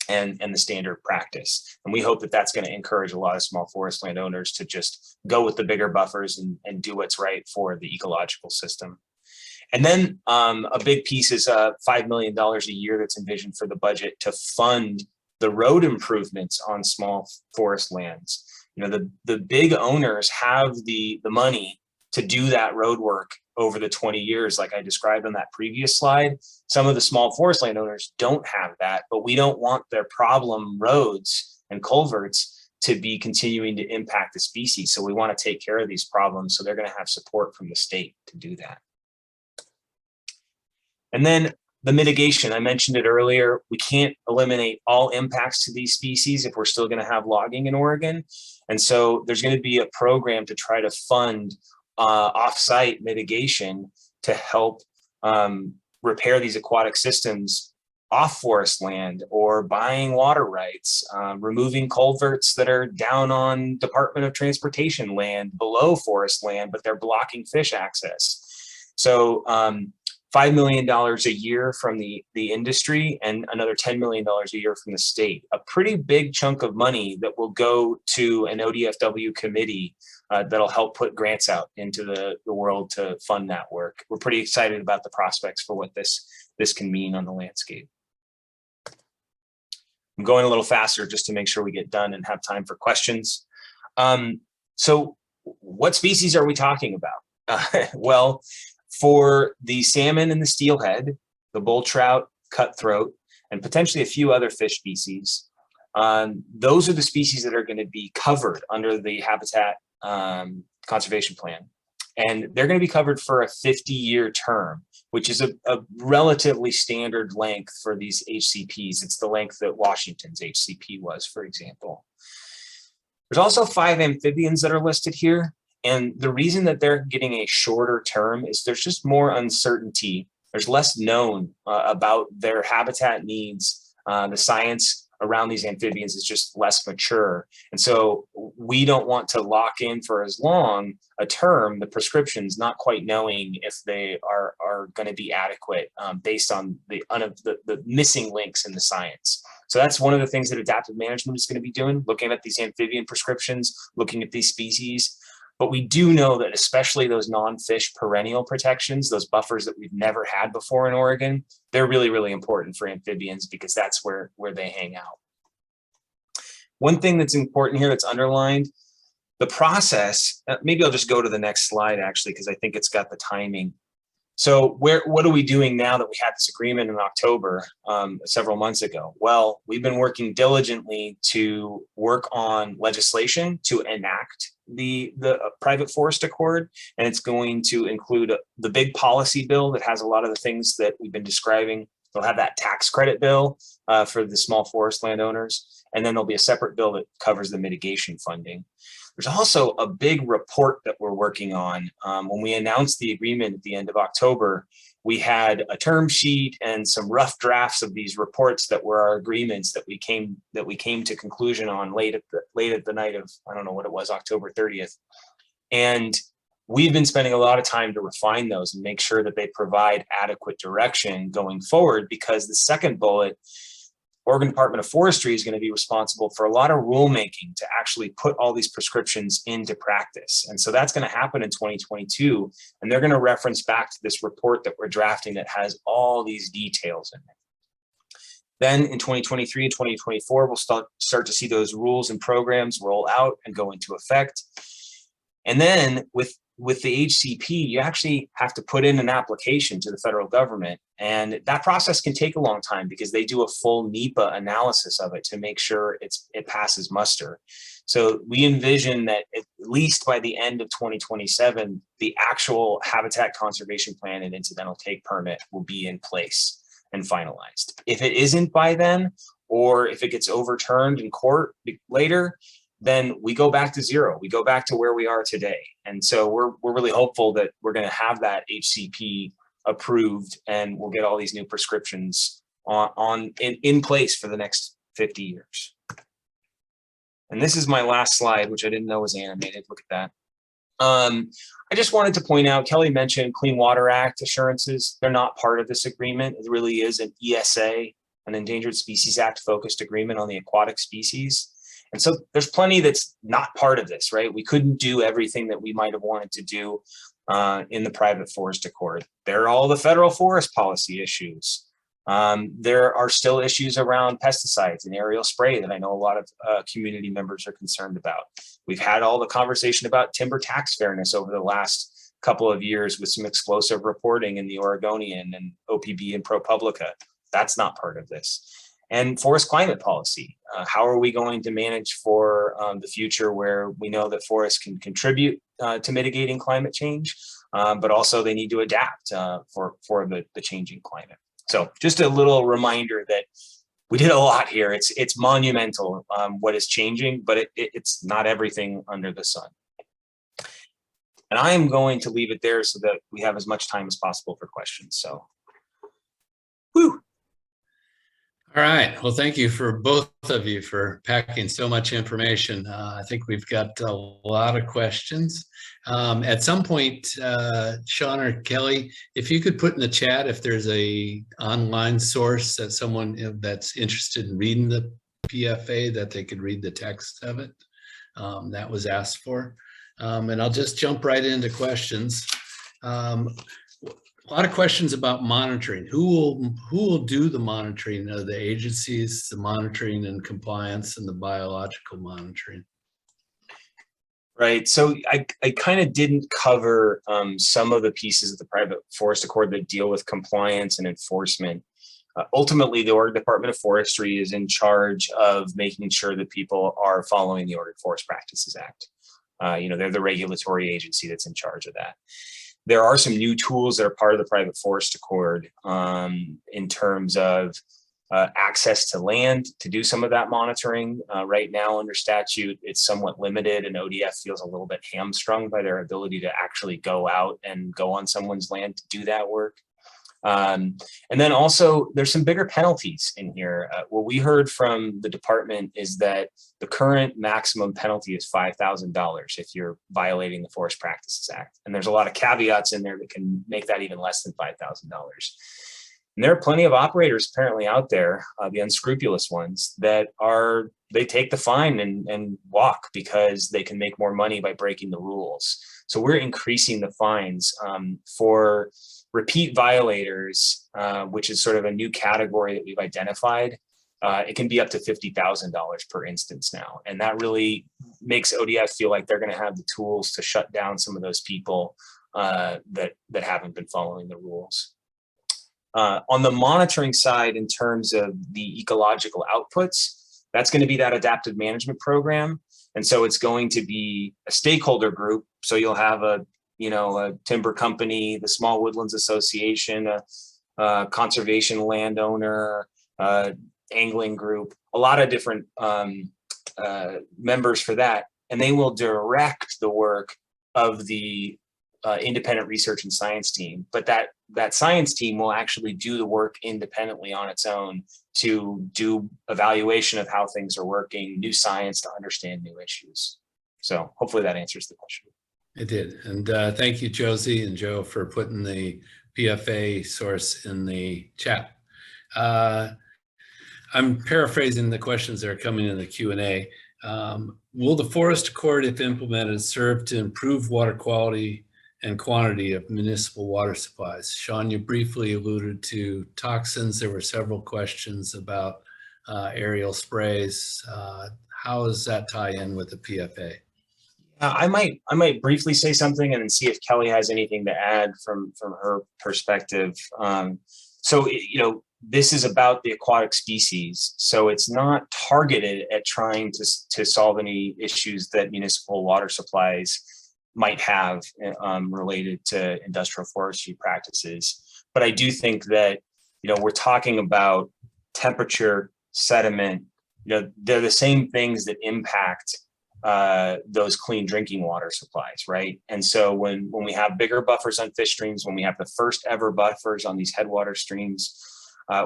and the standard practice. And we hope that that's going to encourage a lot of small forest landowners to just go with the bigger buffers and do what's right for the ecological system. And then a big piece is $5 million a year that's envisioned for the budget to fund the road improvements on small forest lands. You know, the big owners have the money to do that road work over the 20 years, like I described on that previous slide. Some of the small forest landowners don't have that, but we don't want their problem roads and culverts to be continuing to impact the species. So we want to take care of these problems. So they're going to have support from the state to do that. And then the mitigation, I mentioned it earlier, we can't eliminate all impacts to these species if we're still going to have logging in Oregon. And so there's going to be a program to try to fund off-site mitigation to help repair these aquatic systems off forest land, or buying water rights, removing culverts that are down on Department of Transportation land below forest land, but they're blocking fish access. So $5 million a year from the industry and another $10 million a year from the state, a pretty big chunk of money that will go to an ODFW committee that'll help put grants out into the world to fund that work. We're pretty excited about the prospects for what this can mean on the landscape. I'm going a little faster just to make sure we get done and have time for questions. So what species are we talking about? Well, for the salmon and the steelhead, the bull trout, cutthroat, and potentially a few other fish species, those are the species that are going to be covered under the Habitat Conservation Plan. And they're going to be covered for a 50-year term, which is a relatively standard length for these HCPs. It's the length that Washington's HCP was, for example. There's also 5 amphibians that are listed here. And the reason that they're getting a shorter term is there's just more uncertainty. There's less known about their habitat needs. The science around these amphibians is just less mature. And so we don't want to lock in for as long a term, the prescriptions, not quite knowing if they are going to be adequate based on the missing links in the science. So that's one of the things that adaptive management is going to be doing, looking at these amphibian prescriptions, looking at these species. But we do know that especially those non-fish perennial protections, those buffers that we've never had before in Oregon, they're really, really important for amphibians because that's where they hang out. One thing that's important here that's underlined, The process, maybe I'll just go to the next slide actually, because I think it's got the timing. So what are we doing now that we had this agreement in October, several months ago? Well, we've been working diligently to work on legislation to enact the private forest accord, and it's going to include the big policy bill that has a lot of the things that we've been describing. They'll have that tax credit bill for the small forest landowners, and then there'll be a separate bill that covers the mitigation funding. There's also a big report that we're working on. When we announced the agreement at the end of October, we had a term sheet and some rough drafts of these reports that were our agreements that we came to conclusion on late at the night of, I don't know what it was, October 30th. And we've been spending a lot of time to refine those and make sure that they provide adequate direction going forward, because the second bullet, Oregon Department of Forestry, is going to be responsible for a lot of rulemaking to actually put all these prescriptions into practice. And so that's going to happen in 2022. And they're going to reference back to this report that we're drafting that has all these details in it. Then in 2023 and 2024, we'll start to see those rules and programs roll out and go into effect. And then with the HCP, you actually have to put in an application to the federal government. And that process can take a long time because they do a full NEPA analysis of it to make sure it passes muster. So we envision that at least by the end of 2027, the actual habitat conservation plan and incidental take permit will be in place and finalized. If it isn't by then, or if it gets overturned in court later, then we go back to zero. We go back to where we are today. And so we're really hopeful that we're going to have that HCP approved, and we'll get all these new prescriptions in place for the next 50 years. And this is my last slide, which I didn't know was animated. Look at that. I just wanted to point out, Kelly mentioned Clean Water Act assurances. They're not part of this agreement. It really is an ESA, an Endangered Species Act focused agreement on the aquatic species. And so there's plenty that's not part of this, right? We couldn't do everything that we might have wanted to do in the private forest accord. There are all the federal forest policy issues. There are still issues around pesticides and aerial spray that I know a lot of community members are concerned about. We've had all the conversation about timber tax fairness over the last couple of years with some explosive reporting in the Oregonian and OPB and ProPublica. That's not part of this. And forest climate policy. How are we going to manage for the future where we know that forests can contribute to mitigating climate change, but also they need to adapt for the changing climate. So just a little reminder that we did a lot here. It's monumental what is changing, but it's not everything under the sun. And I am going to leave it there so that we have as much time as possible for questions. So, whew. All right. Well, thank you for both of you for packing so much information. I think we've got a lot of questions. At some point, Sean or Kelly, if you could put in the chat if there's a online source that someone that's interested in reading the PFA, that they could read the text of it. That was asked for. And I'll just jump right into questions. A lot of questions about monitoring. Who will do the monitoring of the agencies, the monitoring and compliance, and the biological monitoring? Right. So I kind of didn't cover some of the pieces of the private forest accord that deal with compliance and enforcement. Ultimately, the Oregon Department of Forestry is in charge of making sure that people are following the Oregon Forest Practices Act. They're the regulatory agency that's in charge of that. There are some new tools that are part of the private forest accord in terms of access to land to do some of that monitoring. Right now under statute, it's somewhat limited, and ODF feels a little bit hamstrung by their ability to actually go out and go on someone's land to do that work. And then also there's some bigger penalties in here. What we heard from the department is that the current maximum penalty is $5,000 if you're violating the Forest Practices Act. And there's a lot of caveats in there that can make that even less than $5,000. And there are plenty of operators apparently out there, the unscrupulous ones, that they take the fine and walk because they can make more money by breaking the rules. So we're increasing the fines for repeat violators, which is sort of a new category that we've identified. it can be up to $50,000 per instance now. And that really makes ODF feel like they're going to have the tools to shut down some of those people that haven't been following the rules. On the monitoring side, in terms of the ecological outputs, that's going to be that adaptive management program. And so it's going to be a stakeholder group. So you'll have a timber company, the Small Woodlands Association, a conservation landowner, angling group, a lot of different members for that. And they will direct the work of the independent research and science team. But that science team will actually do the work independently on its own to do evaluation of how things are working, new science to understand new issues. So hopefully that answers the question. It did. And thank you, Josie and Joe, for putting the PFA source in the chat. I'm paraphrasing the questions that are coming in the Q&A. Will the Forest Accord, if implemented, serve to improve water quality and quantity of municipal water supplies? Sean, you briefly alluded to toxins. There were several questions about aerial sprays. How does that tie in with the PFA? I might briefly say something and then see if Kelly has anything to add from her perspective. So this is about the aquatic species, so it's not targeted at trying to solve any issues that municipal water supplies might have related to industrial forestry practices. But I do think that we're talking about temperature, sediment. They're the same things that impact those clean drinking water supplies, right? And so when we have bigger buffers on fish streams, when we have the first ever buffers on these headwater streams,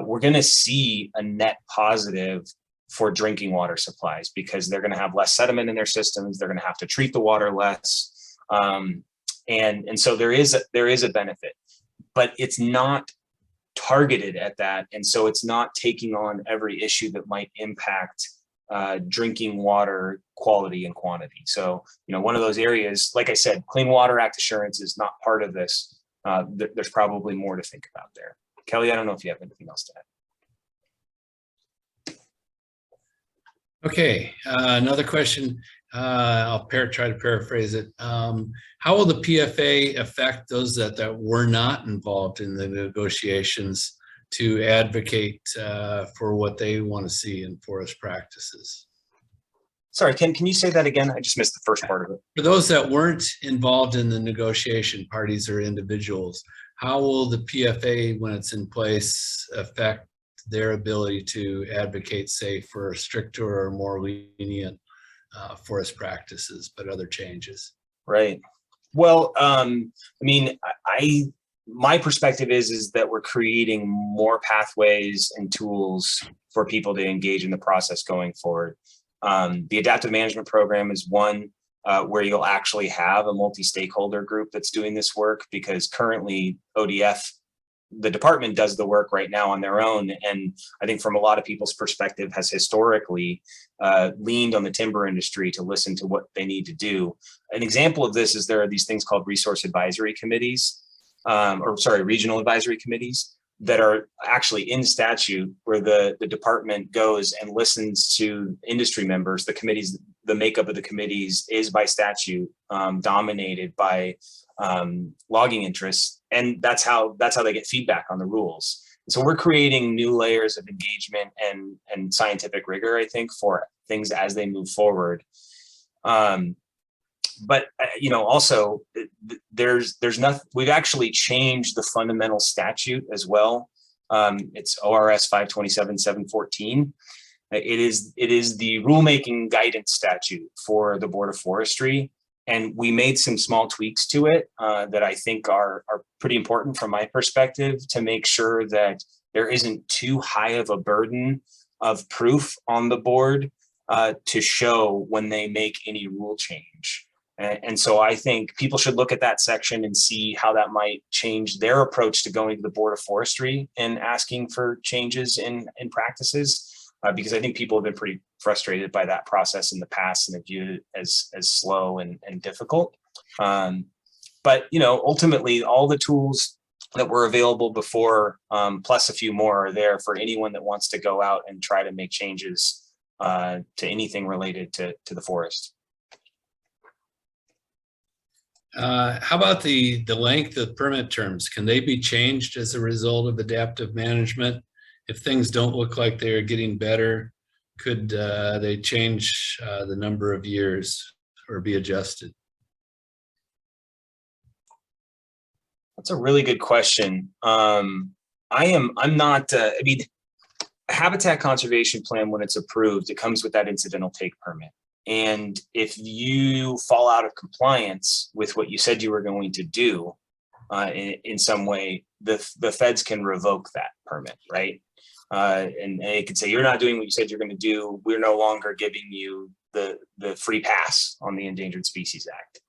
we're going to see a net positive for drinking water supplies because they're going to have less sediment in their systems. They're going to have to treat the water less, and so there is a benefit, but it's not targeted at that, and so it's not taking on every issue that might impact drinking water quality and quantity. So, one of those areas, like I said, Clean Water Act assurance is not part of this. There's probably more to think about there. Kelly, I don't know if you have anything else to add. Okay, another question. I'll try to paraphrase it. How will the PFA affect those that were not involved in the negotiations to advocate for what they want to see in forest practices? Sorry, Ken, can you say that again? I just missed the first part of it. For those that weren't involved in the negotiation, parties or individuals, how will the PFA, when it's in place, affect their ability to advocate, say, for stricter or more lenient forest practices, but other changes? Right. Well, my perspective is that we're creating more pathways and tools for people to engage in the process going forward. The adaptive management program is one where you'll actually have a multi-stakeholder group that's doing this work, because currently ODF, the department, does the work right now on their own. And I think from a lot of people's perspective has historically leaned on the timber industry to listen to what they need to do. An example of this is there are these things called resource advisory committees, regional advisory committees that are actually in statute, where the department goes and listens to industry members. The committees, the makeup of the committees is by statute dominated by logging interests, and that's how they get feedback on the rules. And so we're creating new layers of engagement and scientific rigor, I think, for things as they move forward. But also there's nothing. We've actually changed the fundamental statute as well. It's ORS 527-714. It is the rulemaking guidance statute for the Board of Forestry, and we made some small tweaks to it that I think are pretty important from my perspective, to make sure that there isn't too high of a burden of proof on the board to show when they make any rule change. And so I think people should look at that section and see how that might change their approach to going to the Board of Forestry and asking for changes in practices, because I think people have been pretty frustrated by that process in the past and have viewed it as slow and difficult. But ultimately, all the tools that were available before, plus a few more are there for anyone that wants to go out and try to make changes to anything related to the forest. How about the length of permit terms? Can they be changed as a result of adaptive management? If things don't look like they are getting better, could they change the number of years or be adjusted? That's a really good question. I'm not, I mean, a habitat conservation plan, when it's approved, it comes with that incidental take permit. And if you fall out of compliance with what you said you were going to do in some way, the feds can revoke that permit, right? And they can say, you're not doing what you said you're going to do. We're no longer giving you the free pass on the Endangered Species Act.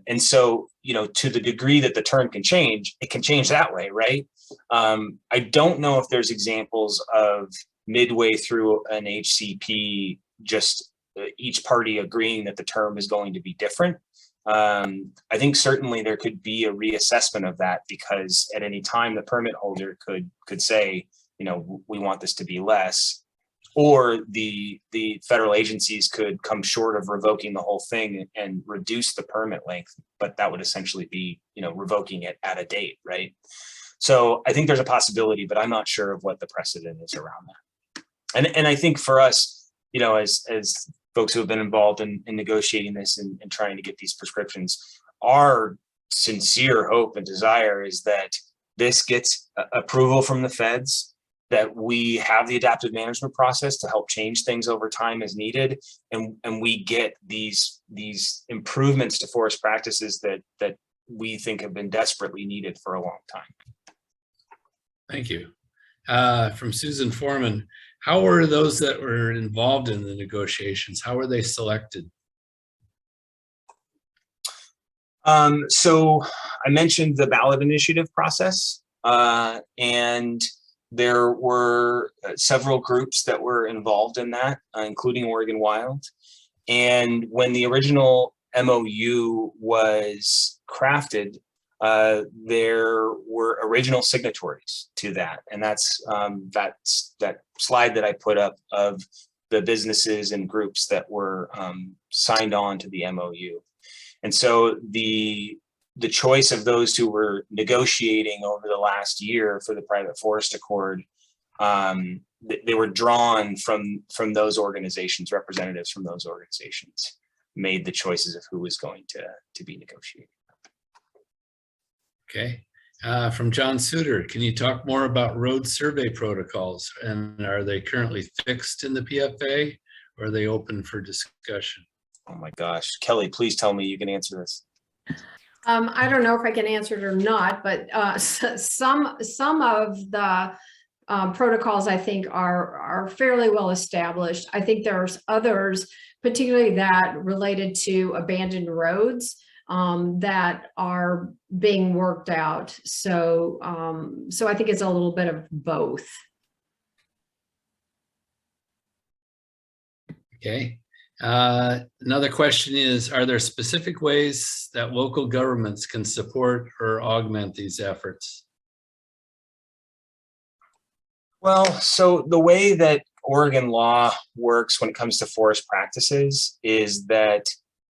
And so, you know, to the degree that the term can change, it can change that way, right? I don't know if there's examples of midway through an HCP, just each party agreeing that the term is going to be different. I think certainly there could be a reassessment of that, because at any time the permit holder could say, you know, we want this to be less. Or the federal agencies could come short of revoking the whole thing and reduce the permit length, but that would essentially be, you know, revoking it at a date, right? So I think there's a possibility, but I'm not sure of what the precedent is around that. And I think for us, you know, as folks who have been involved in negotiating this and trying to get these prescriptions, our sincere hope and desire is that this gets approval from the feds, that we have the adaptive management process to help change things over time as needed, and we get these improvements to forest practices that we think have been desperately needed for a long time. Thank you. From Susan Foreman, how were those that were involved in the negotiations, how were they selected? So I mentioned the Ballot Initiative process, and there were several groups that were involved in that, including Oregon Wild. And when the original MOU was crafted, there were original signatories to that. And that's that slide that I put up of the businesses and groups that were signed on to the MOU. And so the choice of those who were negotiating over the last year for the private forest accord, they were drawn from those organizations. Representatives from those organizations made the choices of who was going to be negotiating. Okay. From John Suter, can you talk more about road survey protocols, and are they currently fixed in the PFA, or are they open for discussion? Oh my gosh, Kelly, please tell me you can answer this. I don't know if I can answer it or not, but some of the protocols I think are fairly well established. I think there's others, particularly that related to abandoned roads, that are being worked out. So I think it's a little bit of both. Okay. Another question is, are there specific ways that local governments can support or augment these efforts? Well, so the way that Oregon law works when it comes to forest practices is that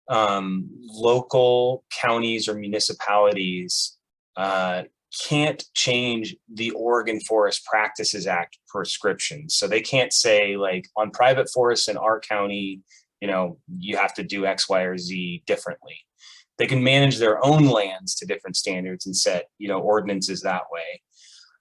local counties or municipalities can't change the Oregon Forest Practices Act prescriptions. So they can't say, like, on private forests in our county, you know, you have to do X, Y, or Z differently. They can manage their own lands to different standards and set, you know, ordinances that way.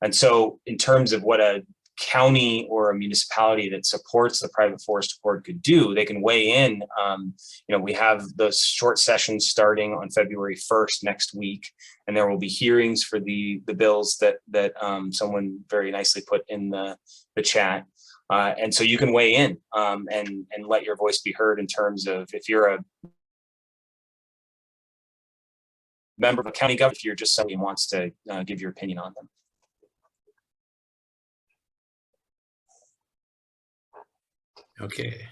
And so in terms of what a county or a municipality that supports the private forest accord could do, they can weigh in. You know, we have those short sessions starting on February 1st next week, and there will be hearings for the bills that someone very nicely put in the chat. And so you can weigh in and let your voice be heard in terms of, if you're a member of a county government, if you're just somebody who wants to give your opinion on them. Okay.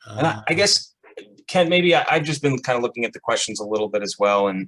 And I guess Ken, maybe I've just been kind of looking at the questions a little bit as well, and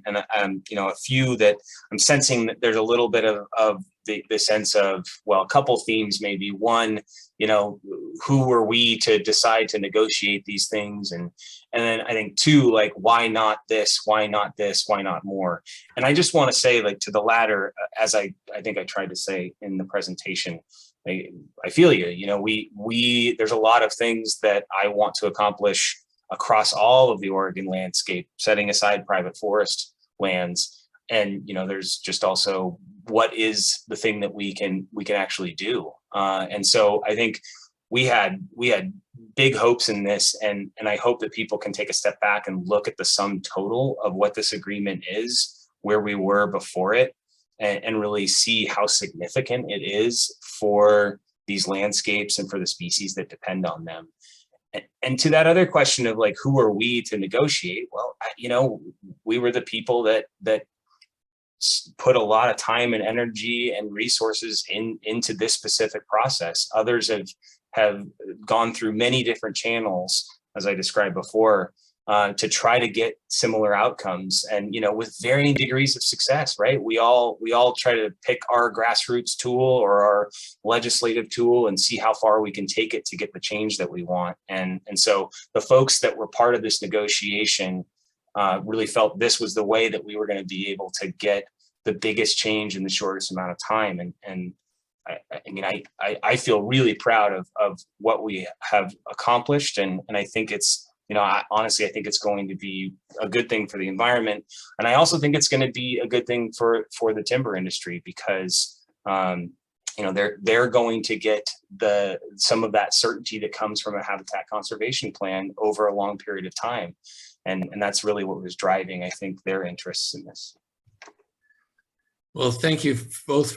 you know, a few that I'm sensing that there's a little bit of the sense of, well, a couple themes maybe. One, you know, who were we to decide to negotiate these things, and then I think two, like, why not this? Why not this? Why not more? And I just want to say, like, to the latter, as I think I tried to say in the presentation, I feel you. You know, we there's a lot of things that I want to accomplish across all of the Oregon landscape, setting aside private forest lands. And, you know, there's just also what is the thing that we can actually do. And so I think we had big hopes in this, and I hope that people can take a step back and look at the sum total of what this agreement is, where we were before it, and really see how significant it is for these landscapes and for the species that depend on them. And to that other question of, like, who are we to negotiate? Well, you know, we were the people that put a lot of time and energy and resources into this specific process. Others have gone through many different channels, as I described before, to try to get similar outcomes, and, you know, with varying degrees of success, right? We all try to pick our grassroots tool or our legislative tool and see how far we can take it to get the change that we want. And so the folks that were part of this negotiation really felt this was the way that we were going to be able to get the biggest change in the shortest amount of time. And I mean, I feel really proud of what we have accomplished, and I think it's, you know, honestly, I think it's going to be a good thing for the environment. And I also think it's going to be a good thing for the timber industry, because, you know, they're going to get some of that certainty that comes from a habitat conservation plan over a long period of time. And that's really what was driving, I think, their interests in this. Well, thank you both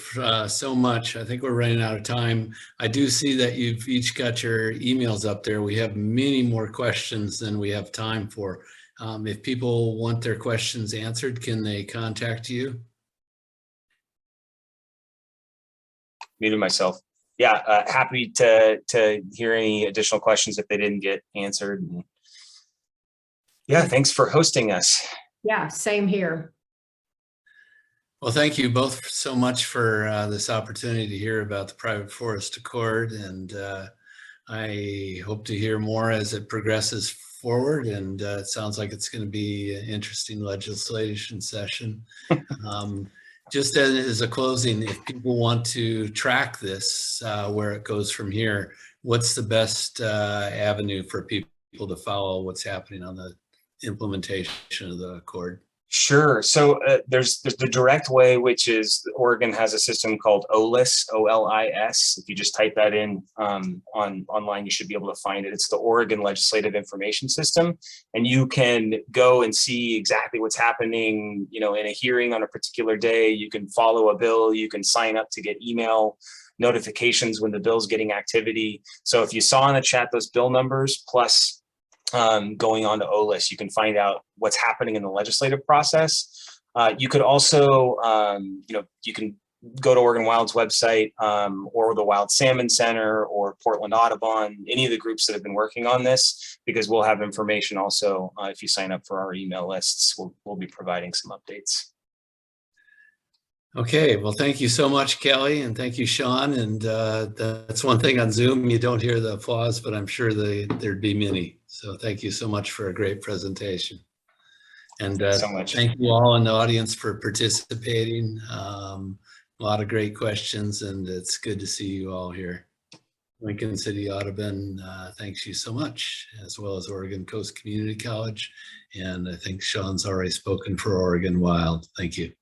so much. I think we're running out of time. I do see that you've each got your emails up there. We have many more questions than we have time for. If people want their questions answered, can they contact you? Muted myself. Yeah, happy to hear any additional questions if they didn't get answered. And yeah, thanks for hosting us. Yeah, same here. Well, thank you both so much for this opportunity to hear about the Private Forest Accord, and I hope to hear more as it progresses forward, and it sounds like it's going to be an interesting legislation session. Just as a closing, if people want to track this, where it goes from here, what's the best avenue for people to follow what's happening on the implementation of the Accord? Sure. So there's the direct way, which is Oregon has a system called OLIS, OLIS. If you just type that in online, you should be able to find it. It's the Oregon Legislative Information System, and you can go and see exactly what's happening, you know, in a hearing on a particular day. You can follow a bill. You can sign up to get email notifications when the bill's getting activity. So if you saw in the chat those bill numbers plus going on to OLIS, you can find out what's happening in the legislative process. You could also, you know, you can go to Oregon Wild's website or the Wild Salmon Center or Portland Audubon, any of the groups that have been working on this, because we'll have information also. If you sign up for our email lists, we'll be providing some updates. Okay, well, thank you so much, Kelly, and thank you, Sean. And that's one thing on Zoom, you don't hear the applause, but I'm sure there'd be many. So thank you so much for a great presentation. And so much. Thank you all in the audience for participating. A lot of great questions, and it's good to see you all here. Lincoln City Audubon, thanks you so much, as well as Oregon Coast Community College. And I think Sean's already spoken for Oregon Wild. Thank you.